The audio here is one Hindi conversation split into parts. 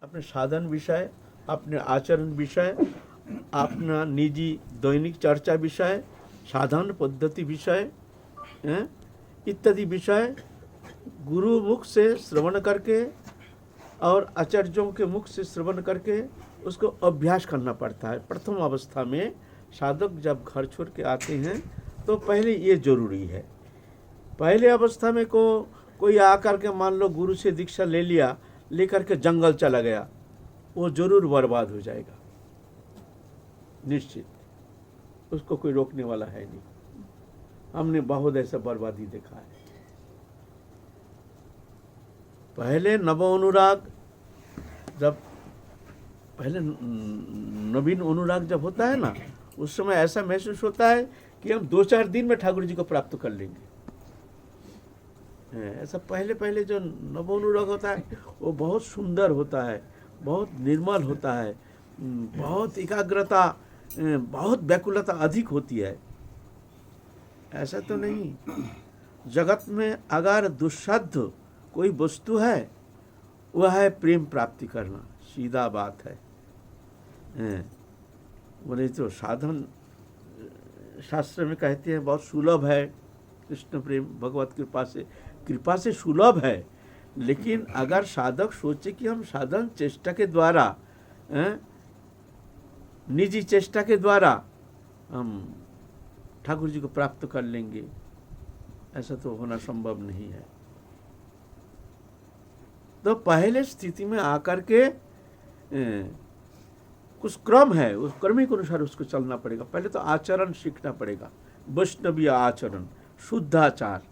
अपने साधन विषय, अपने आचरण विषय, अपना निजी दैनिक चर्चा विषय, साधन पद्धति विषय इत्यादि विषय गुरु मुख से श्रवण करके और आचार्यों के मुख से श्रवण करके उसको अभ्यास करना पड़ता है। प्रथम अवस्था में साधक जब घर छोड़ के आते हैं तो पहले ये जरूरी है। पहले अवस्था में कोई आकर के मान लो गुरु से दीक्षा ले लिया, लेकर के जंगल चला गया, वो जरूर बर्बाद हो जाएगा निश्चित, उसको कोई रोकने वाला है नहीं। हमने बहुत ऐसा बर्बादी देखा है। पहले नव अनुराग जब पहले नवीन अनुराग जब होता है ना, उस समय ऐसा महसूस होता है कि हम 2-4 दिन में ठाकुर जी को प्राप्त कर लेंगे। ऐसा पहले जो नव अनुराग होता है वो बहुत सुंदर होता है, बहुत निर्मल होता है, बहुत एकाग्रता, बहुत व्याकुलता अधिक होती है। ऐसा तो नहीं। जगत में अगर दुस्साध्य कोई वस्तु है वह है प्रेम प्राप्ति करना, सीधा बात है। बोले तो साधन शास्त्र में कहते हैं बहुत सुलभ है कृष्ण प्रेम, भगवत कृपा से सुलभ है। लेकिन अगर साधक सोचे कि हम साधन चेष्टा के द्वारा, निजी चेष्टा के द्वारा हम ठाकुर जी को प्राप्त कर लेंगे, ऐसा तो होना संभव नहीं है। तो पहले स्थिति में आकर के कुछ क्रम है, उस क्रम के अनुसार उसको चलना पड़ेगा। पहले तो आचरण सीखना पड़ेगा, वैष्णवीय आचरण, शुद्धाचार।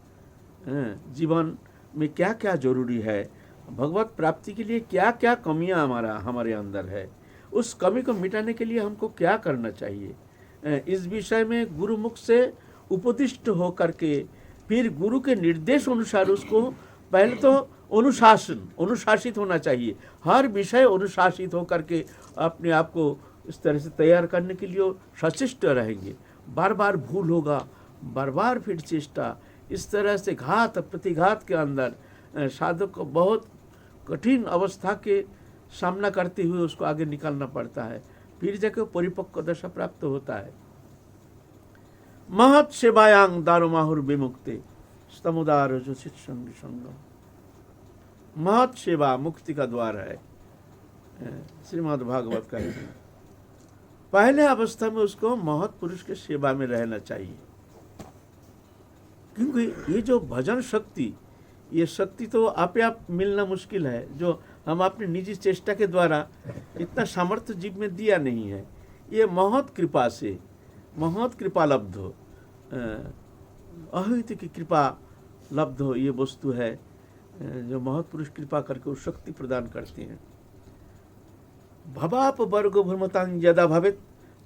जीवन में क्या क्या जरूरी है, भगवत प्राप्ति के लिए क्या क्या कमियां हमारे अंदर है, उस कमी को मिटाने के लिए हमको क्या करना चाहिए, इस विषय में गुरु मुख से उपदिष्ट हो करके फिर गुरु के निर्देश अनुसार उसको पहले तो अनुशासित होना चाहिए। हर विषय अनुशासित होकर के अपने आप को इस तरह से तैयार करने के लिए सचेष्ट रहेंगे। बार बार भूल होगा, बार बार फिर चेष्टा, इस तरह से घात प्रतिघात के अंदर साधक को बहुत कठिन अवस्था के सामना करते हुए उसको आगे निकालना पड़ता है, फिर जाके परिपक्व दशा प्राप्त होता है। महत सेवायांग दारुमाहुर विमुक्ते स्तमुदार जो संग संगम। महत सेवा मुक्ति का द्वार है, श्रीमद् भागवत का। पहले अवस्था में उसको महत पुरुष के सेवा में रहना चाहिए, क्योंकि ये जो भजन शक्ति, ये शक्ति तो आप मिलना मुश्किल है, जो हम अपनी निजी चेष्टा के द्वारा इतना सामर्थ्य जीव में दिया नहीं है। ये महत कृपा से, महत कृपा लब्ध हो, अहित की कृपा लब्ध हो, ये वस्तु है जो महत पुरुष कृपा करके वो शक्ति प्रदान करते हैं। भवाप वर्ग भ्रमतांग यदा भवेत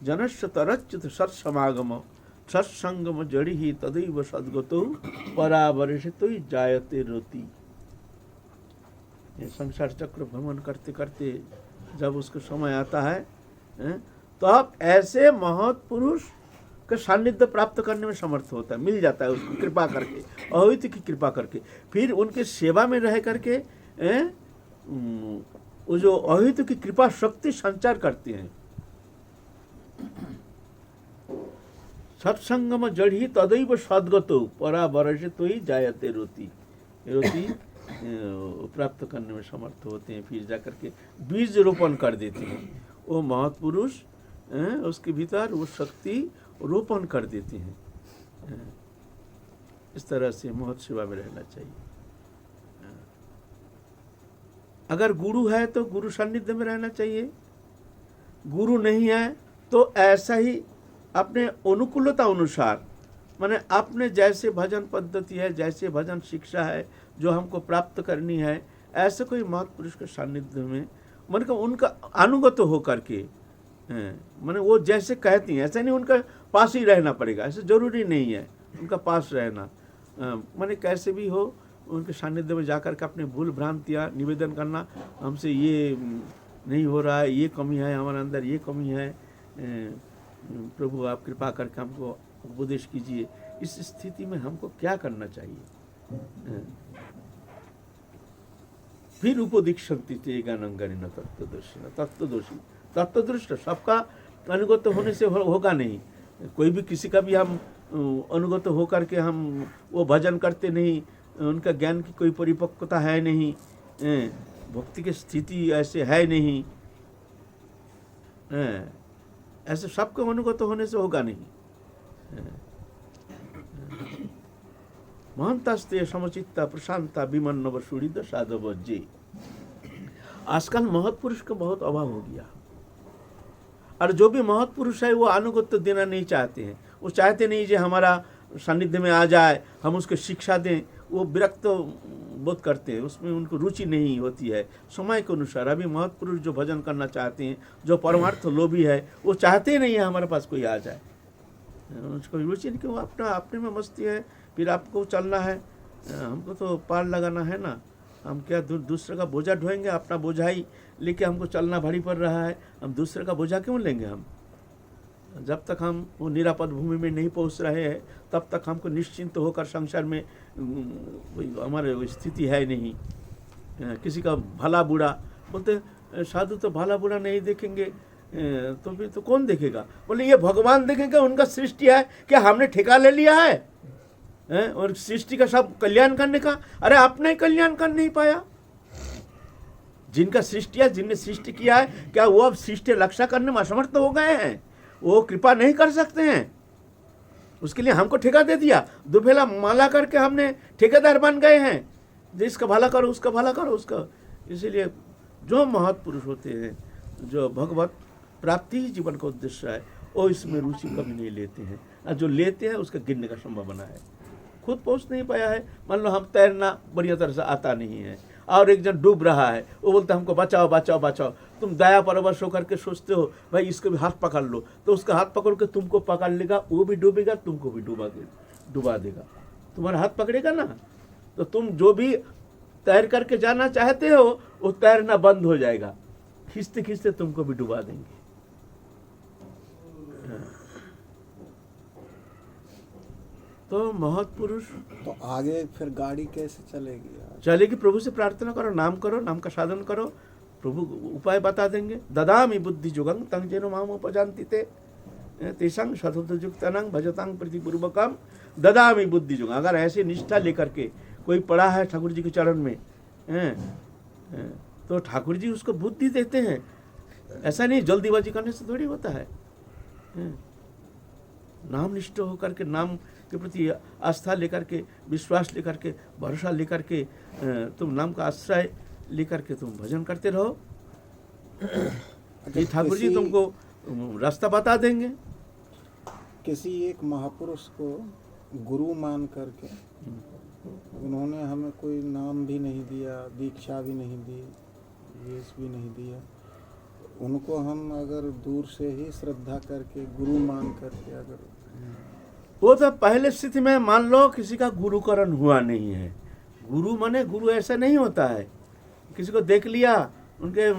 जनस्य तरच्युत सत्समागम सत्संगम जड़ी ही तदैव सद्गतो परावर्षितो जायते रति। संसार चक्र भ्रमण करते करते जब उसका समय आता है तो अब ऐसे महत् पुरुष का सानिध्य प्राप्त करने में समर्थ होता है, मिल जाता है उसको कृपा करके, अहित की कृपा करके। फिर उनके सेवा में रह करके वो जो अहित की कृपा शक्ति संचार करते हैं। सत्संगम जड़ी तदैव सद्गतो परावर्षितो ही जायते रोति। रोति प्राप्त करने में समर्थ होते हैं, फिर जाकर के बीज रोपण कर देते हैं। वो महत्पुरुष उसके भीतर वो शक्ति रोपण कर देते हैं। इस तरह से महत् सेवा में रहना चाहिए। अगर गुरु है तो गुरु सानिध्य में रहना चाहिए, गुरु नहीं है तो ऐसा ही अपने अनुकूलता अनुसार, माने अपने जैसे भजन पद्धति है, जैसे भजन शिक्षा है जो हमको प्राप्त करनी है, ऐसे कोई महत्पुरुष के सानिध्य में मन का उनका अनुगत हो करके, माने वो जैसे कहती हैं ऐसा नहीं उनका पास ही रहना पड़ेगा, ऐसा जरूरी नहीं है उनका पास रहना। माने कैसे भी हो उनके सानिध्य में जाकर के अपने भूल भ्रांतियाँ निवेदन करना, हमसे ये नहीं हो रहा है, ये कमी है हमारे अंदर, ये कमी है, प्रभु आप कृपा करके हमको उपदेश कीजिए। इस स्थिति में हमको क्या करना चाहिए? फिर उपदीक्षन्ति ते ज्ञानंगरिण तत्वदर्शी तत्वदृष्ट। सबका अनुगत होने से होगा नहीं। कोई भी किसी का भी हम अनुगत होकर के हम वो भजन करते नहीं, उनका ज्ञान की कोई परिपक्वता है नहीं, भक्ति की स्थिति ऐसे है नहीं, ऐसे सबके अनुगत होने से होगा नहीं। महंतस्ते समचित्ता प्रशांता विमन्नव सुहृद साधव जे। आजकल महत्पुरुष का बहुत अभाव हो गया, और जो भी महत्पुरुष है वो अनुगत्य तो देना नहीं चाहते हैं। वो चाहते नहीं जो हमारा सानिध्य में आ जाए, हम उसको शिक्षा दें। वो विरक्त बोध करते हैं, उसमें उनको रुचि नहीं होती है। समय के अनुसार अभी महत्पुरुष जो भजन करना चाहते हैं, जो परमार्थ लोभी है, वो चाहते नहीं है हमारे पास कोई आ जाए। उसको रुचि नहीं कि वो अपना अपने में मस्ती है। फिर आपको चलना है, हमको तो पार लगाना है ना। हम क्या दूसरे का बोझा ढोएंगे? अपना बोझा ही लेके हमको चलना भारी पड़ रहा है, हम दूसरे का बोझा क्यों लेंगे? हम जब तक हम वो निरापद भूमि में नहीं पहुंच रहे हैं, तब तक हमको निश्चिंत होकर संसार में हमारे स्थिति है नहीं। किसी का भला बुरा बोलते, साधु तो भला बुरा नहीं देखेंगे, तो फिर तो कौन देखेगा? बोले ये भगवान देखेंगे, उनका सृष्टि है, क्या हमने ठेका ले लिया है? और सृष्टि का सब कल्याण करने का? अरे आपने कल्याण कर नहीं पाया। जिनका सृष्टि है, जिनने सृष्टि किया है, क्या वो अब सृष्टि रक्षा करने में असमर्थ हो गए हैं? वो कृपा नहीं कर सकते हैं? उसके लिए हमको ठेका दे दिया, दुबेला माला करके हमने ठेकेदार बन गए हैं, जिसका भला करो उसका भला करो उसका। इसीलिए जो महत्पुरुष होते हैं, जो भगवत प्राप्ति ही जीवन का उद्देश्य है, वो इसमें रुचि कभी नहीं लेते हैं, और जो लेते हैं उसका गिरने का संभावना है। खुद पहुंच नहीं पाया है, मान लो हम तैरना बढ़िया तरह से आता नहीं है, और एक जन डूब रहा है, वो बोलता है हमको बचाओ बचाओ बचाओ। तुम दया परवश होकर के सोचते हो भाई इसको भी हाथ पकड़ लो, तो उसका हाथ पकड़ के तुमको पकड़ लेगा, वो भी डूबेगा, तुमको भी डुबा देगा। तुम्हारा हाथ पकड़ेगा ना, तो तुम जो भी तैर करके जाना चाहते हो वो तैरना बंद हो जाएगा, खींचते खींचते तुमको भी डुबा देंगे। तो महत्पुरुष तो आगे फिर गाड़ी कैसे चलेगी? चलेगी, प्रभु से प्रार्थना करो, नाम करो, नाम का साधन करो, प्रभु उपाय बता देंगे। ददामि बुद्धि जुगं तं जेन माम उपजान्ति ते तेषां सततयुक्तानां भजतां प्रतिपूर्वकं ददामि बुद्धि जुगं। अगर ऐसे निष्ठा लेकर के कोई पड़ा है ठाकुर जी के चरण में, तो ठाकुर जी उसको बुद्धि देते हैं। ऐसा नहीं जल्दीबाजी करने से थोड़ी होता है। नाम निष्ठ होकर के, नाम के प्रति आस्था लेकर के, विश्वास लेकर के, भरोसा लेकर के, तुम नाम का आश्रय लेकर के तुम भजन करते रहो। ये ठाकुर जी तुमको रास्ता बता देंगे। किसी एक महापुरुष को गुरु मान करके उन्होंने हमें कोई नाम भी नहीं दिया, दीक्षा भी नहीं दी, वेश भी नहीं दिया, उनको हम अगर दूर से ही श्रद्धा करके गुरु मान करके, अगर वो तो पहले स्थिति में मान लो किसी का गुरुकरण हुआ नहीं है। गुरु माने गुरु ऐसा नहीं होता है, किसी को देख लिया, उनके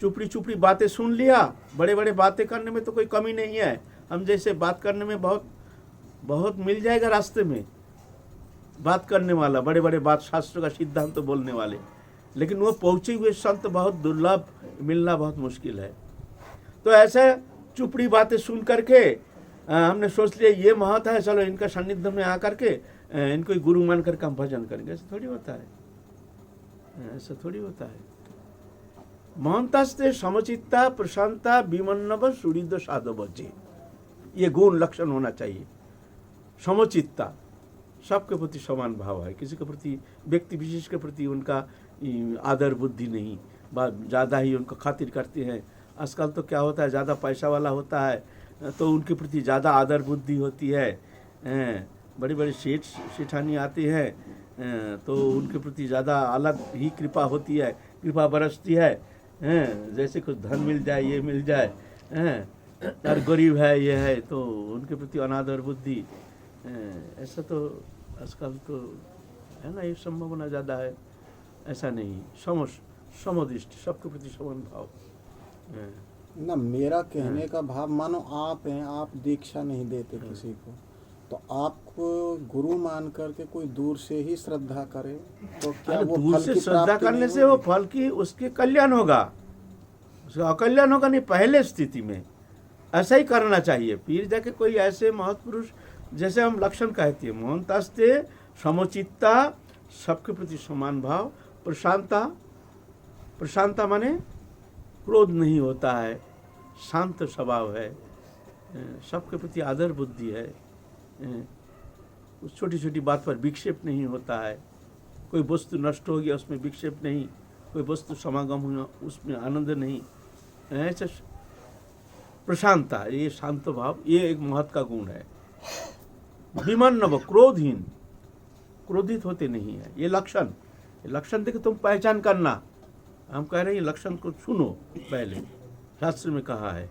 चुपड़ी चुपड़ी बातें सुन लिया। बड़े बड़े बातें करने में तो कोई कमी नहीं है, हम जैसे बात करने में बहुत बहुत मिल जाएगा रास्ते में बात करने वाला, बड़े बड़े बात शास्त्र का सिद्धांत तो बोलने वाले, लेकिन वो पहुंचे हुए संत बहुत दुर्लभ, मिलना बहुत मुश्किल है। तो ऐसे चुपड़ी बातें सुन करके हमने सोच लिया ये महत है, चलो इनका सानिध्य में आकर के इनको गुरु मान करके हम भजन करेंगे। ऐसा थोड़ी होता है, ऐसा थोड़ी होता है। महंतस्ते समचित्ता प्रशांता विमन्नव सुहृद साधव जे, ये गुण लक्षण होना चाहिए। समचित्ता, सबके प्रति समान भाव है, किसी के प्रति, व्यक्ति विशेष के प्रति उनका आदर बुद्धि नहीं, ज़्यादा ही उनको खातिर करते हैं। आजकल तो क्या होता है, ज़्यादा पैसा वाला होता है तो उनके प्रति ज़्यादा आदर बुद्धि होती है। बड़ी बड़ी सेठानी आती हैं तो उनके प्रति ज़्यादा अलग ही कृपा होती है, कृपा बरसती है। जैसे कुछ धन मिल जाए, ये मिल जाए, और गरीब है ये है तो उनके प्रति अनादर बुद्धि, ऐसा तो आजकल तो है ना, ये संभावना ज़्यादा है। ऐसा नहीं, समदृष्टि, सबके प्रति समान भाव ना। मेरा कहने का भाव, मानो आप हैं, आप दीक्षा नहीं देते किसी को, तो आप गुरु मान करके कोई दूर से ही श्रद्धा करे तो क्या अरे वो दूर फल से की श्रद्धा प्राप्ति करने नहीं से वो होगी? फल की उसके कल्याण होगा, उसका अकल्याण होगा नहीं। पहले स्थिति में ऐसा ही करना चाहिए। फिर जाके कोई ऐसे महत्पुरुष जैसे हम लक्षण कहते हैं, मोहनतास्ते, समोचितता, सबके प्रति समान भाव, प्रशांता। प्रशांता माने क्रोध नहीं होता है, शांत स्वभाव है, सबके प्रति आदर बुद्धि है, उस छोटी छोटी बात पर विक्षेप नहीं होता है, कोई वस्तु नष्ट हो गया उसमें विक्षेप नहीं, कोई वस्तु समागम हुआ उसमें आनंद नहीं, ऐसा प्रशांता, ये शांत भाव, ये एक महत्व का गुण है। विमन्नव, क्रोधहीन, क्रोधित होते नहीं है, ये लक्षण। ये लक्षण देखे तुम पहचान करना। हम कह रहे हैं लक्षण को सुनो, पहले शास्त्र में कहा है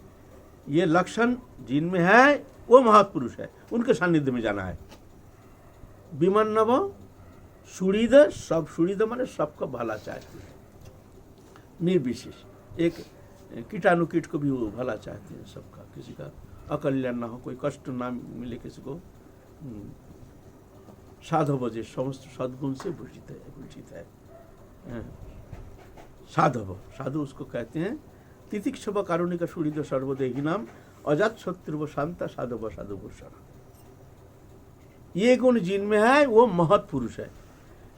ये लक्षण जिनमें है वो महत्पुरुष है, उनके सानिध्य में जाना है। विमन्नव, सुहृद, सब सुहृद माने सबका भला चाहते हैं, निर्विशेष। एक कीटाणु कीट को भी वो भला चाहते हैं सबका, किसी का अकल्याण ना हो, कोई कष्ट ना मिले किसी को। साधव जे समस्त सद्गुण से भूषित है। साधव, साधु उसको कहते हैं। तितिक्षव कारुणिक सुहृद सर्वदेही नाम अजात शत्रु शांता साधव साधु भूषण। ये गुण जिनमें है वो महत्पुरुष है।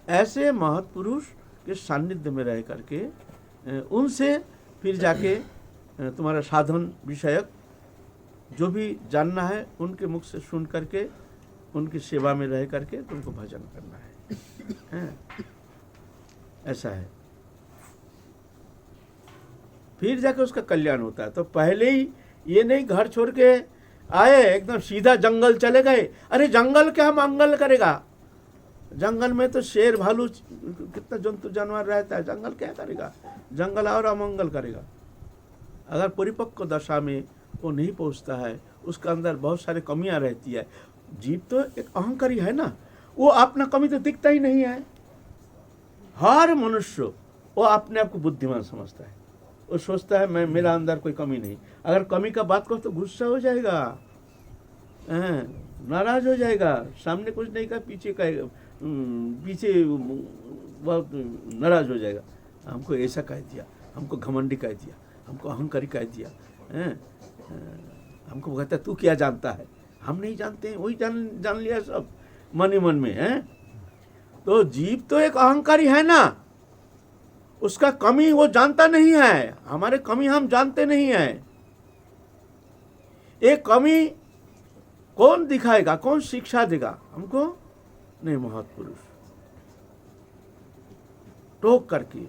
ऐसे महत्पुरुष के सानिध्य में रह करके उनसे फिर जाके तुम्हारा साधन विषयक जो भी जानना है उनके मुख से सुन करके उनकी सेवा में रह करके तुमको भजन करना है। ऐसा है, फिर जाके उसका कल्याण होता है। तो पहले ही ये नहीं घर छोड़ के आए एकदम सीधा जंगल चले गए। अरे जंगल क्या मंगल करेगा? जंगल में तो शेर भालू कितना जंतु जानवर रहता है, जंगल क्या करेगा? जंगल और अमंगल करेगा। अगर परिपक्व दशा में वो नहीं पहुंचता है, उसके अंदर बहुत सारी कमियां रहती है। जीव तो एक अहंकारी है ना, वो अपना कमी तो दिखता ही नहीं है। हर मनुष्य वो अपने आप को बुद्धिमान समझता है, वो सोचता है मैं, मेरा अंदर कोई कमी नहीं। अगर कमी का बात करो तो गुस्सा हो जाएगा, नाराज हो जाएगा, सामने कुछ नहीं कहा पीछे कहेगा, पीछे बहुत नाराज हो जाएगा। हमको ऐसा कह दिया, हमको घमंडी कह दिया, हमको अहंकारी कह दिया, हमको कहता तू क्या जानता है? हम नहीं जानते हैं, वही जान लिया सब मन ही मन में है। तो जीव तो एक अहंकारी है ना, उसका कमी वो जानता नहीं है, हमारे कमी हम जानते नहीं है। एक कमी कौन दिखाएगा, कौन शिक्षा देगा हमको? नहीं, महत्पुरुष टोक करके,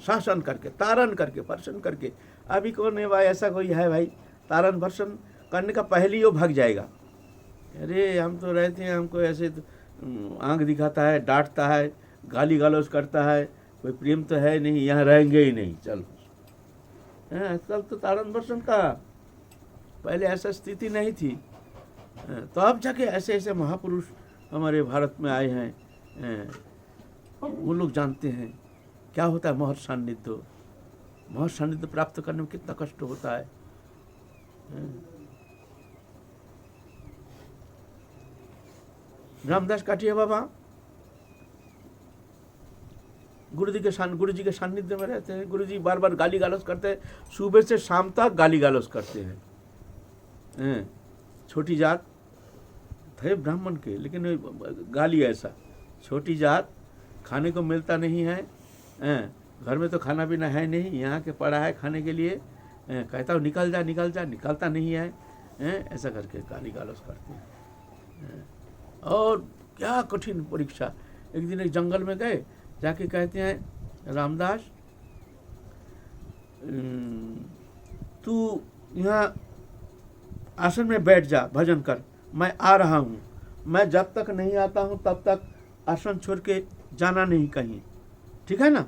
शासन करके, तारण करके, भर्सन करके। अभी कौन है भाई, ऐसा कोई है भाई तारण भर्सन करने का पहले ही वो भाग जाएगा। अरे हम तो रहते हैं, हमको ऐसे तो आंख दिखाता है, डांटता है, गाली गलौज करता है, कोई प्रेम तो है नहीं, यहाँ रहेंगे ही नहीं, चलो। आजकल तो तारण भर्सन का, पहले ऐसा स्थिति नहीं थी। तो अब जाके ऐसे ऐसे महापुरुष हमारे भारत में आए हैं, वो लोग जानते हैं क्या होता है महर्ष सान्निध्य। महर्ष सान्निध्य प्राप्त करने में कितना कष्ट होता है। रामदास काठिया बाबा गुरु जी के सान्निध्य में रहते हैं। गुरु जी बार बार गाली गालस करते हैं, सुबह से शाम तक गाली गालस करते हैं। छोटी जात थे ब्राह्मण के, लेकिन गाली ऐसा, छोटी जात, खाने को मिलता नहीं है, घर में तो खाना पीना है नहीं, यहाँ के पड़ा है खाने के लिए, कहता हूँ निकल जा निकल जा, निकलता नहीं है, ऐसा करके गाली गालस करते हैं। और क्या कठिन परीक्षा। एक दिन एक जंगल में गए, जाके कहते हैं रामदास तू यहाँ आसन में बैठ जा, भजन कर, मैं आ रहा हूँ। मैं जब तक नहीं आता हूँ तब तक आसन छोड़ के जाना नहीं कहीं, ठीक है ना?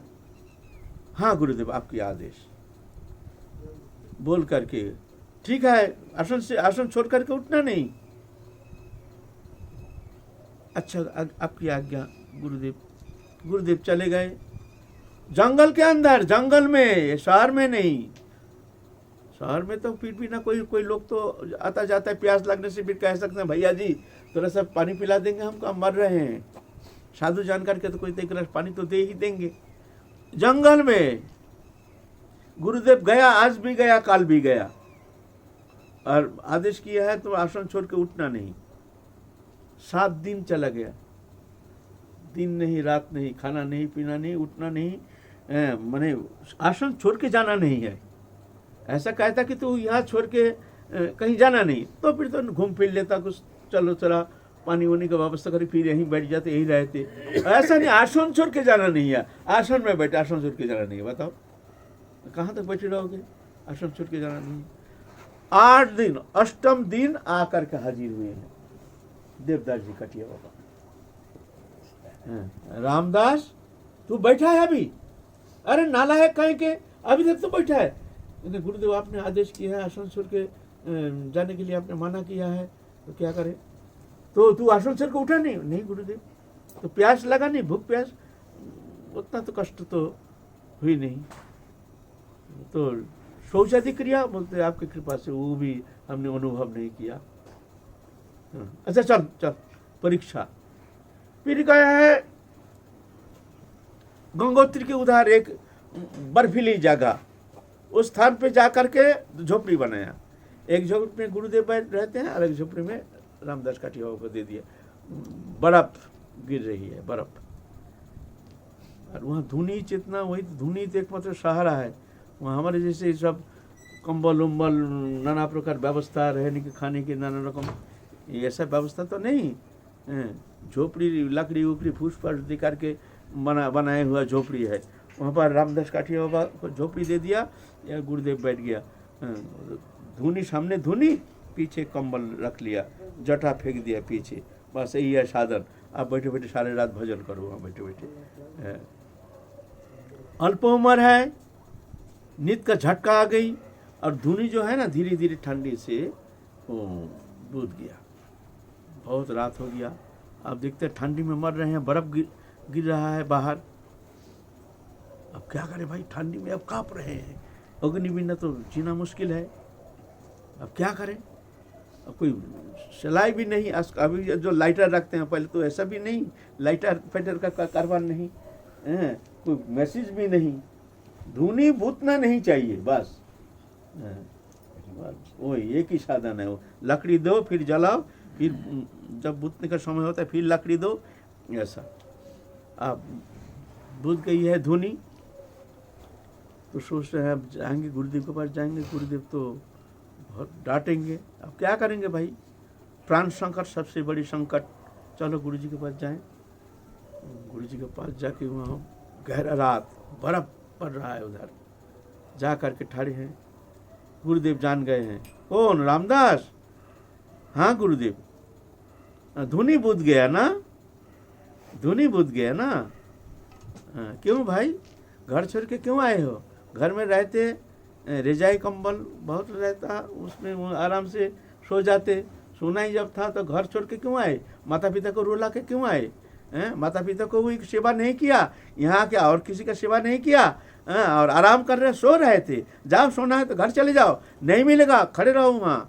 हाँ गुरुदेव, आपकी आदेश। बोल करके ठीक है, आसन छोड़ करके उठना नहीं। अच्छा, आपकी आज्ञा गुरुदेव। गुरुदेव चले गए जंगल के अंदर, जंगल में, शहर में नहीं। शहर में तो फिर भी ना कोई कोई लोग तो आता जाता है, प्यास लगने से फिर कह सकते हैं भैया जी थोड़ा सा पानी पिला देंगे, हमको हम मर रहे हैं। साधु जानकार के तो कोई एक गिलास पानी तो दे ही देंगे। जंगल में गुरुदेव गया, आज भी गया, काल भी गया, और आदेश किया है तो आश्रम छोड़ के उठना नहीं। 7 दिन चला गया, दिन नहीं रात नहीं, खाना नहीं पीना नहीं, उठना नहीं, माने आश्रम छोड़ के जाना नहीं है। ऐसा कहता कि तू यहाँ छोड़ के कहीं जाना नहीं, तो फिर तो घूम फिर लेता कुछ, चलो चला पानी वानी का व्यवस्था करी, फिर यहीं बैठ जाते, यहीं रहते। ऐसा नहीं, आश्रम छोड़ के जाना नहीं है, आश्रम में बैठे, आश्रम छोड़ के जाना नहीं है। बताओ कहाँ तक बैठे रहोगे, आश्रम छोड़ के जाना नहीं है। 8 दिन, 8वें दिन आकर के हाजिर हुए हैं देवदास जी कटिया बाबा। रामदास तू बैठा है अभी? अरे नाला है कहीं के, अभी तक तो बैठा है। गुरुदेव आपने आदेश किया है आश्रम छोड़ के जाने के लिए, आपने मना किया है, तो क्या करे? तो तू आश्रम छोड़ के उठा नहीं? नहीं गुरुदेव, तो प्यास लगा नहीं, भूख प्यास, उतना तो कष्ट तो हुई नहीं। तो शौचादि क्रिया बोलते आपकी कृपा से वो भी हमने अनुभव नहीं किया। अच्छा चल चल परीक्षा। फिर गया है गंगोत्री के उधर एक बर्फीली जगह, उस स्थान पे जाकर के झोपड़ी बनाया। एक झोपड़ी में गुरुदेव बैठ रहते हैं और एक झोपड़ी में रामदास काठिया को दे दिया। बर्फ गिर रही है, बर्फ, और वहाँ धुनी चेतना, वही धुनी तो एकमात्र सहारा है। वहाँ हमारे जैसे सब कंबल उम्बल नाना प्रकार व्यवस्था, रहने के खाने के नाना रकम ऐसा व्यवस्था तो नहीं। झोपड़ी लकड़ी उपड़ी फूस फास दिकार के बनाए हुआ झोपड़ी है। वहाँ पर रामदास काठिया बाबा को झोपड़ी दे दिया, या गुरुदेव बैठ गया। धुनी सामने, धुनी पीछे कंबल रख लिया, जटा फेंक दिया पीछे, बस यही है साधन। आप बैठे बैठे सारे रात भजन करो वहाँ बैठे बैठे। अल्प उम्र है, नींद का झटका आ गई, और धुनी जो है ना धीरे धीरे ठंडी से बुझ गया। बहुत रात हो गया, अब देखते ठंडी में मर रहे हैं, बर्फ गिर रहा है बाहर। अब क्या करें भाई, ठंडी में अब कांप रहे हैं, अग्नि बिना तो जीना मुश्किल है। अब क्या करें? अब कोई सिलाई भी नहीं, अभी जो लाइटर रखते हैं, पहले तो ऐसा भी नहीं, लाइटर फाइटर का कारबार नहीं, कोई मैसेज भी नहीं, धुनी भूतना नहीं चाहिए, बस वही एक ही साधन है। वो लकड़ी दो, फिर जलाओ, फिर जब बुतने का समय होता है फिर लकड़ी दो, ऐसा। अब बुझ गई है धुनी, तो सोच रहे हैं अब जाएंगे गुरुदेव के पास, जाएंगे, गुरुदेव तो बहुत डांटेंगे। अब क्या करेंगे भाई, प्राण संकट सबसे बड़ी संकट, चलो गुरु जी के पास जाएं। गुरु जी के पास जाके वहाँ गहरा रात, बर्फ पड़ रहा है, उधर जा करके ठहरे हैं। गुरुदेव जान गए हैं, कौन? रामदास? हाँ गुरुदेव, धुनी बुझ गया ना, धुनी बुझ गया ना। क्यों भाई, घर छोड़ के क्यों आए हो? घर में रहते, रजाई कंबल बहुत रहता, उसमें वो आराम से सो जाते। सोना ही जब था तो घर छोड़ के क्यों आए? माता पिता को रुला के क्यों आए? माता पिता को भी सेवा नहीं किया, यहाँ क्या और किसी का सेवा नहीं किया, और आराम कर रहे, सो रहे थे। जाओ, सोना है तो घर चले जाओ, नहीं मिलेगा खड़े रहो वहाँ।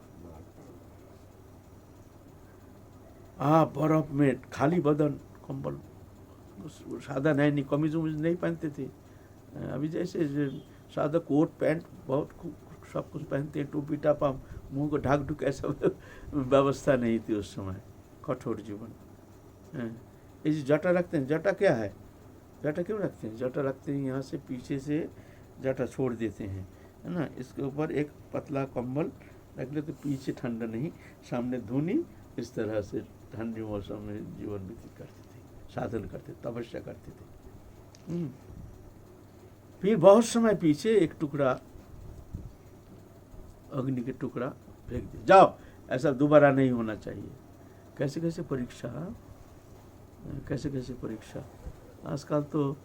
बर्फ में खाली बदन, कंबल, सादा नहीं, कमीज उमीज नहीं पहनते थे। अभी जैसे सादा कोट पैंट बहुत सब कुछ पहनते हैं, टोपी टापा, मुंह को ढाक ढुक, ऐसा व्यवस्था नहीं थी उस समय। कठोर जीवन। ये जो जटा रखते हैं, जटा क्या है? जटा क्यों रखते हैं? जटा रखते हैं यहाँ से पीछे से जटा छोड़ देते हैं, है ना। इसके ऊपर एक पतला कंबल रख लेते, पीछे ठंडा नहीं, सामने धुनी। इस तरह से ठंडी मौसम में जीवन व्यतीत करते थे, साधन करते, तपस्या करते थे। फिर बहुत समय पीछे एक टुकड़ा, अग्नि के टुकड़ा फेंक दिया, जाओ, ऐसा दोबारा नहीं होना चाहिए। कैसे कैसे परीक्षा, कैसे कैसे परीक्षा। आजकल तो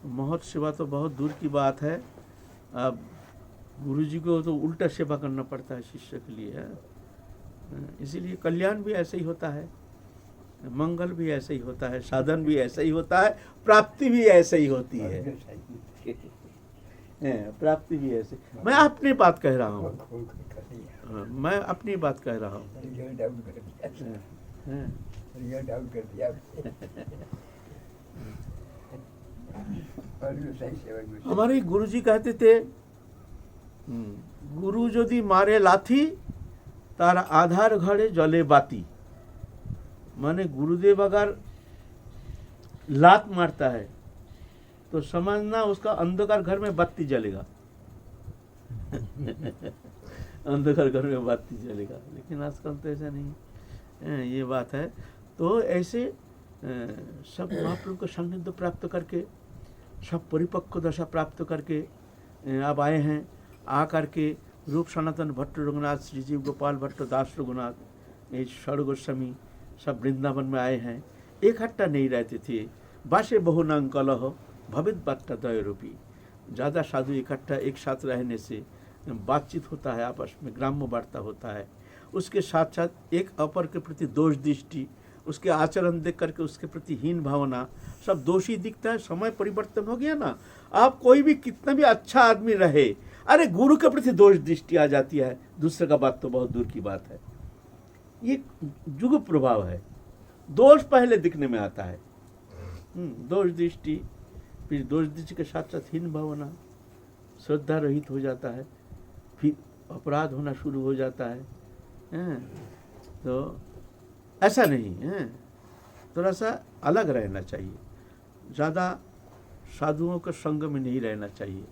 महत सेवा तो बहुत दूर की बात है, अब गुरु जी को तो उल्टा सेवा करना पड़ता है शिष्य के लिए। इसीलिए कल्याण भी ऐसे ही होता है, मंगल भी ऐसे ही होता है, साधन भी ऐसे ही होता है, प्राप्ति भी ऐसे ही होती है। प्राप्ति भी ऐसे। मैं अपनी बात कह रहा हूँ, हाँ, मैं अपनी बात कह रहा हूँ। हाँ, हमारे गुरुजी कहते थे, गुरु यदि मारे लाथी तार आधार घरे जले बाती। माने गुरुदेव अगर लात मारता है तो समझना उसका अंधकार घर में बत्ती जलेगा। अंधकार घर में बत्ती जलेगा, लेकिन आजकल तो ऐसा नहीं। ये बात है। तो ऐसे सब महाप्रभु का सान्निध्य प्राप्त करके, सब परिपक्व दशा प्राप्त करके अब आए हैं। आ करके रूप सनातन भट्ट रघुनाथ, श्रीजीव गोपाल भट्ट, दास रघुनाथ, ये षड़ गोस्वामी सब वृंदावन में आए हैं। इकट्ठा नहीं रहते थे। बासे बहु नांग कलह भवित बाट्टा दय रूपी। ज़्यादा साधु इकट्ठा एक साथ रहने से बातचीत होता है, आपस में ग्राम्य वार्ता होता है। उसके साथ साथ एक अपर के प्रति दोष दृष्टि, उसके आचरण देख करके उसके प्रति हीन भावना, सब दोषी दिखता है। समय परिवर्तन हो गया ना। आप कोई भी कितना भी अच्छा आदमी रहे, अरे गुरु के प्रति दोष दृष्टि आ जाती है, दूसरे का बात तो बहुत दूर की बात है। ये युग प्रभाव है। दोष पहले दिखने में आता है, दोष दृष्टि, फिर दोष दृष्टि के साथ साथ हीन भावना, श्रद्धा रहित हो जाता है, फिर अपराध होना शुरू हो जाता है। तो ऐसा नहीं है, थोड़ा सा अलग रहना चाहिए। ज़्यादा साधुओं के संग में नहीं रहना चाहिए।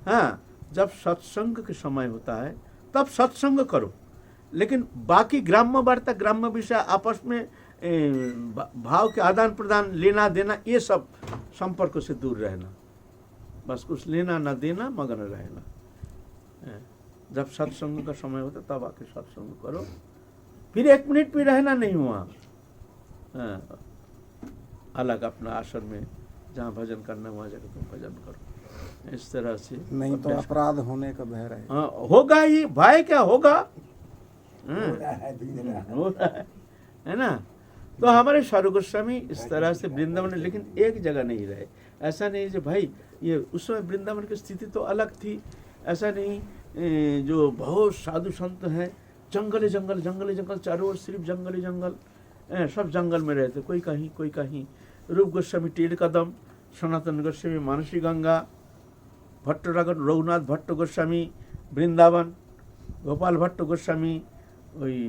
हाँ, जब सत्संग के समय होता है तब सत्संग करो, लेकिन बाकी ग्राम्य वार्ता, ग्राम्य विषय, आपस में भाव के आदान प्रदान, लेना देना, ये सब संपर्क से दूर रहना। बस कुछ लेना ना देना, मगन रहना। जब सत्संग का समय होता तब आके सत्संग करो। फिर 1 मिनट भी रहना नहीं हुआ, अलग अपना आश्रम में जहाँ भजन करना वहाँ जाकर तुम भजन करो। इस तरह से नहीं तो अपराध होने का भय रहे। हाँ, होगा ही। भय क्या होगा, हो रहा है ना। तो हमारे साधु गोस्वामी इस तरह से वृंदावन, लेकिन एक जगह नहीं रहे। ऐसा नहीं कि भाई ये उस समय वृंदावन की स्थिति तो अलग थी। ऐसा नहीं, जो बहुत साधु संत हैं, जंगल जंगल जंगल जंगल, चारों ओर सिर्फ जंगल जंगल, सब जंगल में रहते, कोई कहीं कोई कहीं। रूप गोस्वामी टेढ़ कदम, सनातन गोस्वामी मानसी गंगा, भट्ट रघुनाथ भट्ट गोस्वामी वृंदावन, गोपाल भट्ट गोस्वामी वही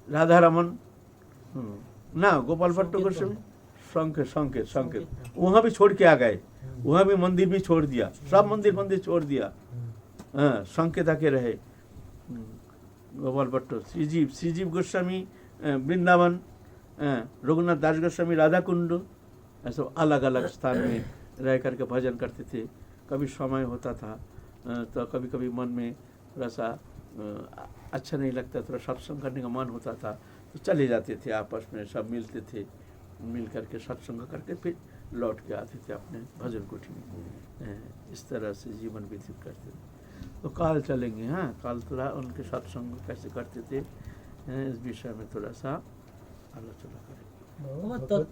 राधा रमन, ना गोपाल भट्ट गोस्वामी संकेत वहाँ भी छोड़ के आ गए। वहाँ भी मंदिर भी छोड़ दिया, सब मंदिर छोड़ दिया। हाँ, संकेत आके रहे। गोपाल भट्ट, श्रीजीव गोस्वामी वृंदावन, रघुनाथ दास गोस्वामी राधा कुंड, ऐसा अलग अलग स्थान में रह करके भजन करते थे। कभी समय होता था तो कभी कभी मन में थोड़ा सा अच्छा नहीं लगता, थोड़ा सत्संग करने का मन होता था तो चले जाते थे। आपस में सब मिलते थे, मिल करके सत्संग करके फिर लौट के आते थे अपने भजन कुटी में। इस तरह से जीवन व्यतीत करते थे। तो काल चलेंगे, हाँ, काल थोड़ा उनके सत्संग कैसे करते थे इस विषय में थोड़ा सा आलोचना करेंगे।